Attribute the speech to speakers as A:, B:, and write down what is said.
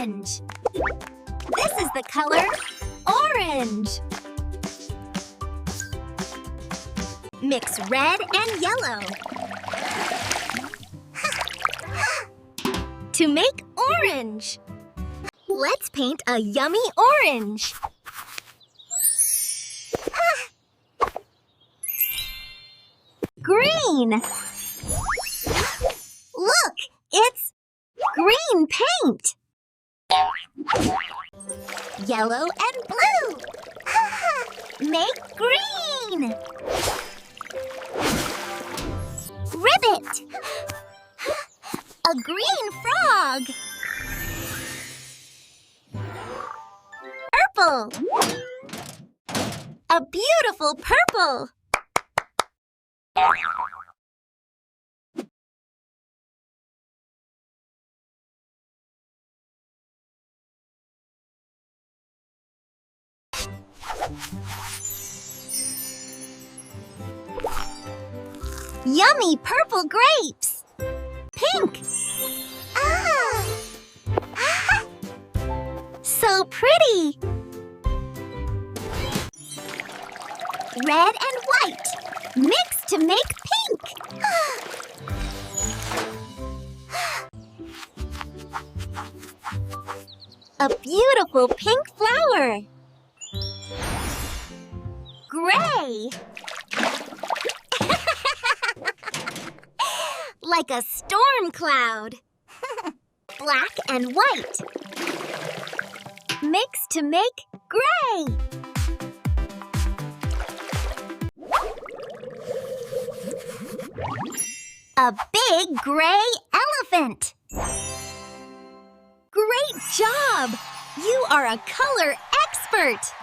A: orange. This is the color orange. Mix red and yellow to make orange. Let's paint a yummy orange. Green. Look, it's green paint. Yellow and blue. Make green. Ribbit. A green frog. Purple. A beautiful purple. Yummy purple grapes. Pink. So pretty. Red and white. Mix to make pink. A beautiful pink flower. Gray. Like a storm cloud. Black and white. Mix to make gray. A big gray elephant. Great job! You are a color expert!